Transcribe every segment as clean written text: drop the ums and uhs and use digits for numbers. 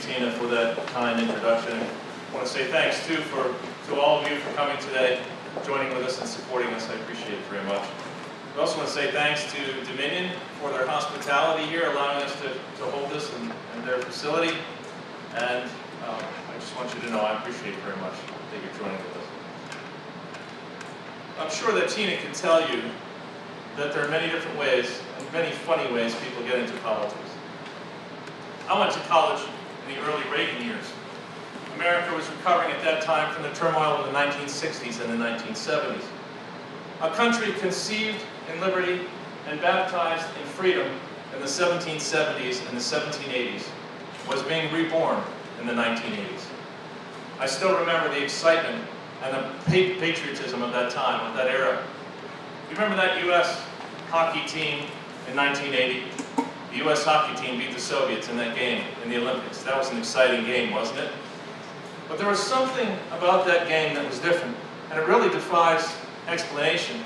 Tina, for that kind introduction. I want to say thanks, too, to all of you for coming today, joining with us and supporting us. I appreciate it very much. I also want to say thanks to Dominion for their hospitality here, allowing us to hold this in their facility. And I just want you to know I appreciate it very much that you're joining with us. I'm sure that Tina can tell you that there are many different ways, and many funny ways people get into politics. I went to college in the early Reagan years. America was recovering at that time from the turmoil of the 1960s and the 1970s. A country conceived in liberty and baptized in freedom in the 1770s and the 1780s was being reborn in the 1980s. I still remember the excitement and the patriotism of that time, of that era. You remember that U.S. hockey team in 1980? The U.S. hockey team beat the Soviets in that game in the Olympics. That was an exciting game, wasn't it? But there was something about that game that was different, and it really defies explanation,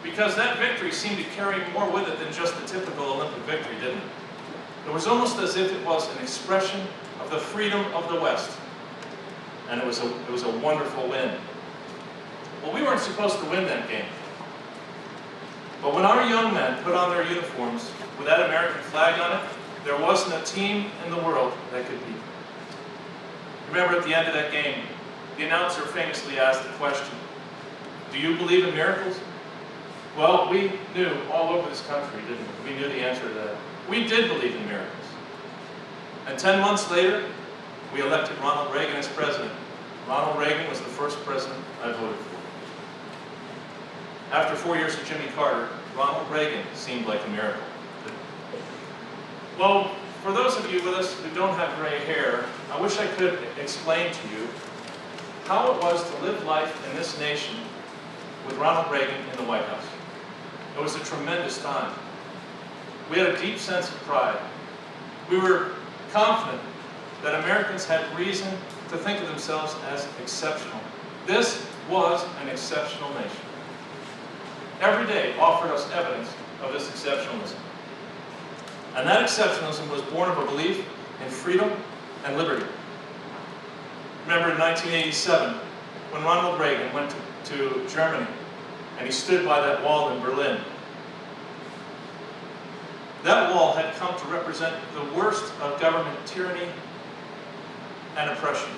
because that victory seemed to carry more with it than just the typical Olympic victory, didn't it? It was almost as if it was an expression of the freedom of the West, and it was a wonderful win. Well, we weren't supposed to win that game, but when our young men put on their uniforms with that American flag on it, there wasn't a team in the world that could beat. Remember, at the end of that game, the announcer famously asked the question, "Do you believe in miracles?" Well, we knew all over this country, didn't we? We knew the answer to that. We did believe in miracles. And 10 months later, we elected Ronald Reagan as president. Ronald Reagan was the first president I voted for. After 4 years of Jimmy Carter, Ronald Reagan seemed like a miracle. Well, for those of you with us who don't have gray hair, I wish I could explain to you how it was to live life in this nation with Ronald Reagan in the White House. It was a tremendous time. We had a deep sense of pride. We were confident that Americans had reason to think of themselves as exceptional. This was an exceptional nation. Every day offered us evidence of this exceptionalism. And that exceptionalism was born of a belief in freedom and liberty. Remember in 1987, when Ronald Reagan went to Germany, and he stood by that wall in Berlin. That wall had come to represent the worst of government tyranny and oppression.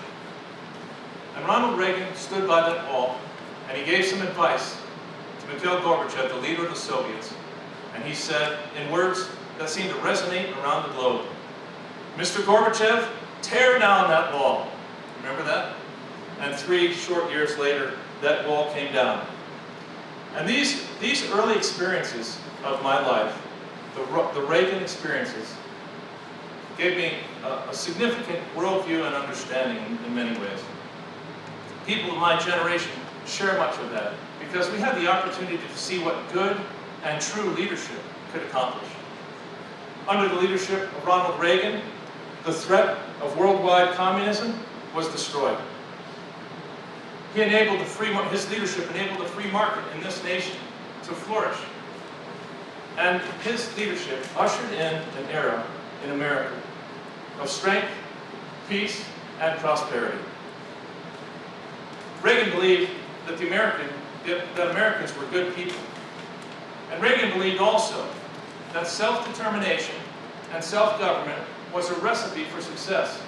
And Ronald Reagan stood by that wall, and he gave some advice to Mikhail Gorbachev, the leader of the Soviets. And he said, in words that seemed to resonate around the globe, "Mr. Gorbachev, tear down that wall." Remember that? And 3 short years later, that wall came down. And these early experiences of my life, the Reagan experiences, gave me a significant worldview and understanding in many ways. People of my generation share much of that, because we had the opportunity to see what good and true leadership could accomplish. Under the leadership of Ronald Reagan, the threat of worldwide communism was destroyed. He enabled his leadership enabled the free market in this nation to flourish. And his leadership ushered in an era in America of strength, peace, and prosperity. Reagan believed that Americans were good people. And Reagan believed also that self-determination and self-government was a recipe for success.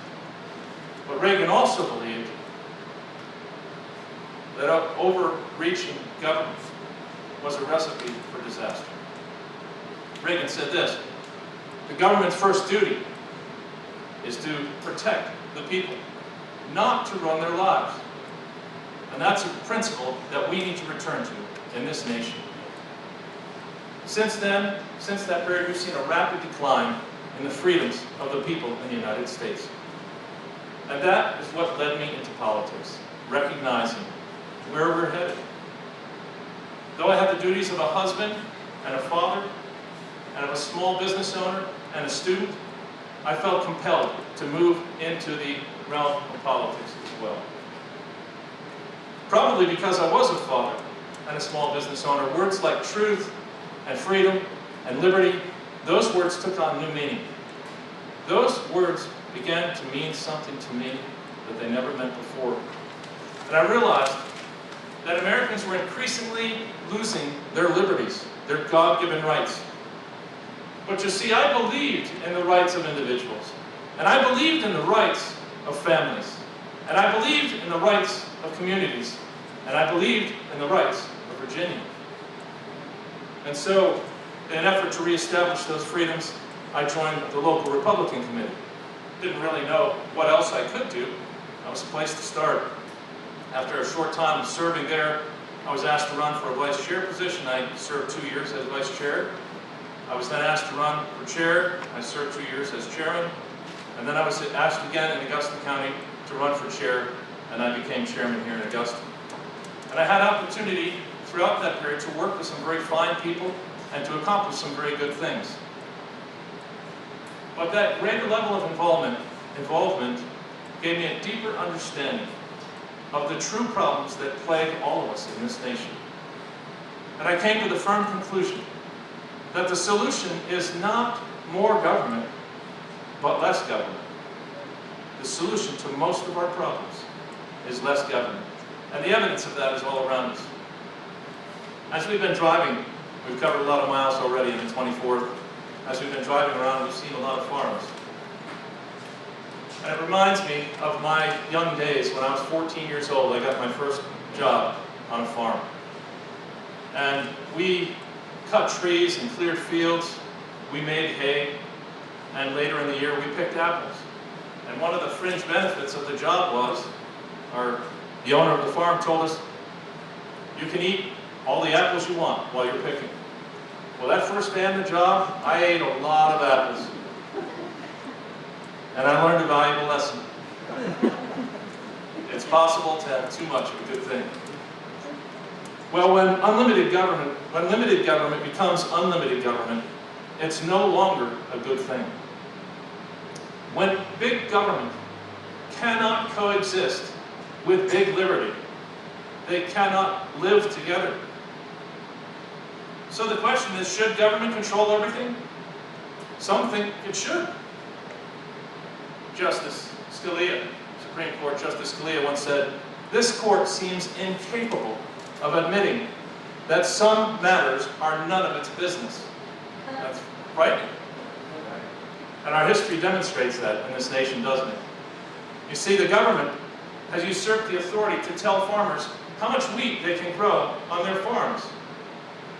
But Reagan also believed that overreaching government was a recipe for disaster. Reagan said this: the government's first duty is to protect the people, not to run their lives. And that's a principle that we need to return to in this nation. Since then, since that period, we've seen a rapid decline in the freedoms of the people in the United States. And that is what led me into politics, recognizing where we're headed. Though I had the duties of a husband and a father, and of a small business owner and a student, I felt compelled to move into the realm of politics as well. Probably because I was a father and a small business owner, words like truth and freedom and liberty, those words took on new meaning. Those words began to mean something to me that they never meant before. And I realized that Americans were increasingly losing their liberties, their God-given rights. But you see, I believed in the rights of individuals, and I believed in the rights of families, and I believed in the rights of communities, and I believed in the rights of Virginia. And so, in an effort to reestablish those freedoms, I joined the local Republican committee. Didn't really know what else I could do. That was a place to start. After a short time of serving there, I was asked to run for a vice chair position. I served 2 years as vice chair. I was then asked to run for chair. I served 2 years as chairman. And then I was asked again in Augusta County to run for chair, and I became chairman here in Augusta. And I had opportunity throughout that period to work with some very fine people and to accomplish some very good things. But that greater level of involvement gave me a deeper understanding of the true problems that plague all of us in this nation. And I came to the firm conclusion that the solution is not more government, but less government. The solution to most of our problems is less government. And the evidence of that is all around us. As we've been driving, we've covered a lot of miles already in the 24th. As we've been driving around, we've seen a lot of farms. And it reminds me of my young days when I was 14 years old. I got my first job on a farm. And we cut trees and cleared fields. We made hay. And later in the year, we picked apples. And one of the fringe benefits of the job was, the owner of the farm told us, you can eat all the apples you want while you're picking. Well, that first day on the job, I ate a lot of apples. And I learned a valuable lesson. It's possible to have too much of a good thing. Well, when limited government becomes unlimited government, it's no longer a good thing. When big government cannot coexist with big liberty, they cannot live together. So the question is, should government control everything? Some think it should. Justice Scalia, Supreme Court Justice Scalia once said, "This court seems incapable of admitting that some matters are none of its business." That's frightening. And our history demonstrates that in this nation, doesn't it? You see, the government has usurped the authority to tell farmers how much wheat they can grow on their farms.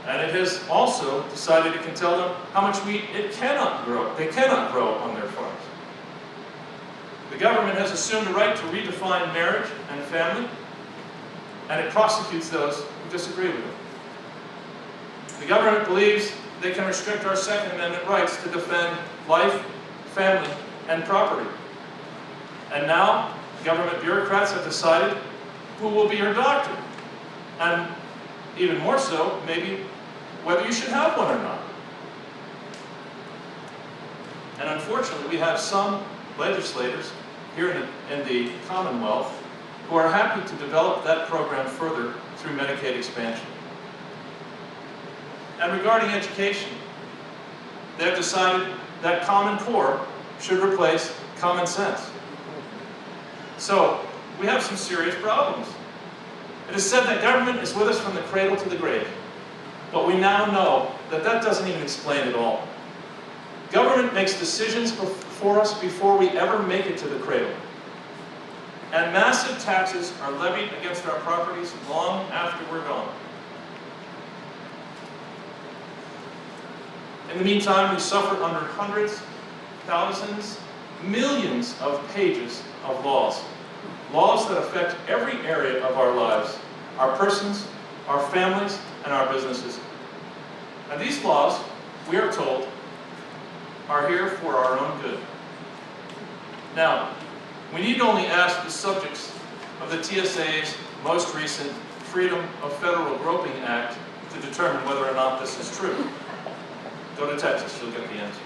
And it has also decided it can tell them how much wheat they cannot grow on their farms. The government has assumed a right to redefine marriage and family, and it prosecutes those who disagree with it. The government believes they can restrict our Second Amendment rights to defend life, family, and property. And now, government bureaucrats have decided who will be your doctor. And even more so, maybe whether you should have one or not. And unfortunately, we have some legislators here in the Commonwealth who are happy to develop that program further through Medicaid expansion. And regarding education, they have decided that Common Core should replace common sense. So, we have some serious problems. It is said that government is with us from the cradle to the grave. But we now know that that doesn't even explain it all. Government makes decisions for us before we ever make it to the cradle. And massive taxes are levied against our properties long after we're gone. In the meantime, we suffer under hundreds, thousands, millions of pages of laws. Laws that affect every area of our lives, our persons, our families, and our businesses. And these laws, we are told, are here for our own good. Now, we need only ask the subjects of the TSA's most recent Freedom of Federal Groping Act to determine whether or not this is true. Go to Texas, you'll get the answer.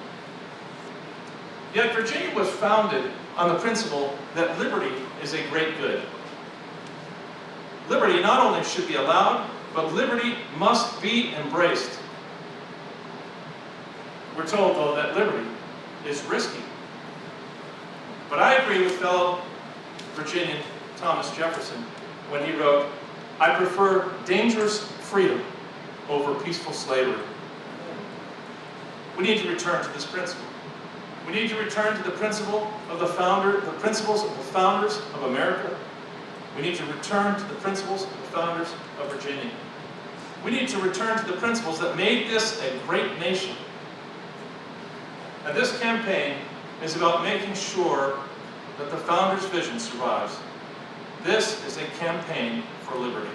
Yet Virginia was founded on the principle that liberty is a great good. Liberty not only should be allowed, but liberty must be embraced. We're told, though, that liberty is risky. But I agree with fellow Virginian Thomas Jefferson when he wrote, "I prefer dangerous freedom over peaceful slavery." We need to return to this principle. We need to return to the principles of the founders of America. We need to return to the principles of the founders of Virginia. We need to return to the principles that made this a great nation. And this campaign is about making sure that the founders' vision survives. This is a campaign for liberty.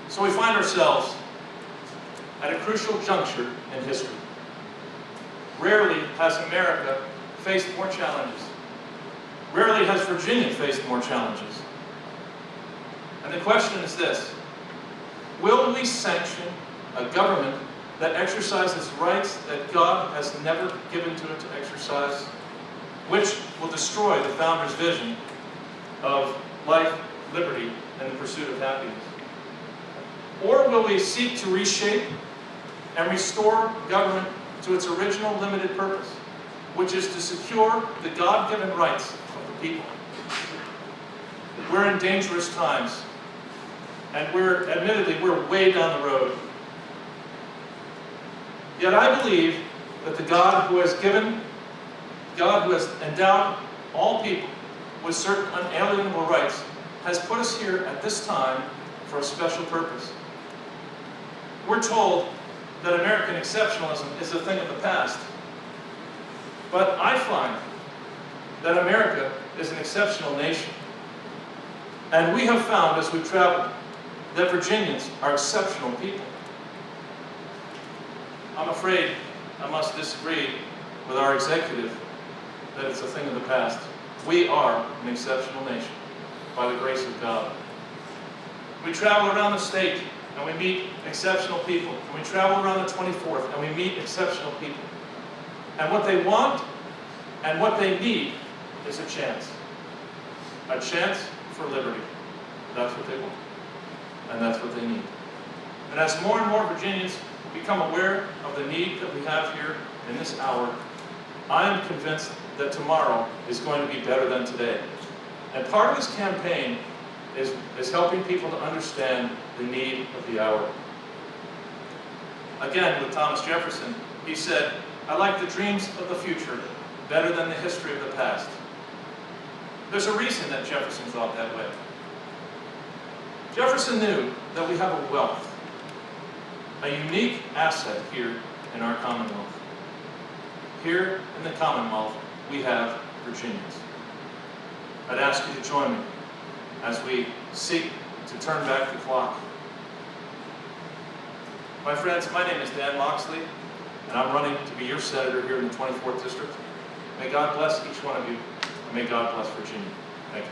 So we find ourselves at a crucial juncture in history. Rarely has America faced more challenges. Rarely has Virginia faced more challenges. And the question is this: will we sanction a government that exercises rights that God has never given to it to exercise, which will destroy the founders' vision of life, liberty, and the pursuit of happiness? Or will we seek to reshape and restore government to its original limited purpose, which is to secure the God-given rights of the people? We're in dangerous times, and admittedly, we're way down the road. Yet I believe that the God who has endowed all people with certain unalienable rights, has put us here at this time for a special purpose. We're told that American exceptionalism is a thing of the past. But I find that America is an exceptional nation. And we have found, as we've traveled, that Virginians are exceptional people. I'm afraid I must disagree with our executive that it's a thing of the past. We are an exceptional nation by the grace of God. We travel around the state and we meet exceptional people. And we travel around the 24th and we meet exceptional people. And what they want and what they need is a chance. A chance for liberty. That's what they want. And that's what they need. And as more and more Virginians become aware of the need that we have here in this hour, I am convinced that tomorrow is going to be better than today. And part of this campaign is helping people to understand the need of the hour. Again, with Thomas Jefferson, he said, "I like the dreams of the future better than the history of the past." There's a reason that Jefferson thought that way. Jefferson knew that we have a wealth, a unique asset here in our Commonwealth. Here in the Commonwealth, we have Virginians. I'd ask you to join me as we seek to turn back the clock. My friends, my name is Dan Moxley, and I'm running to be your senator here in the 24th District. May God bless each one of you, and may God bless Virginia. Thank you.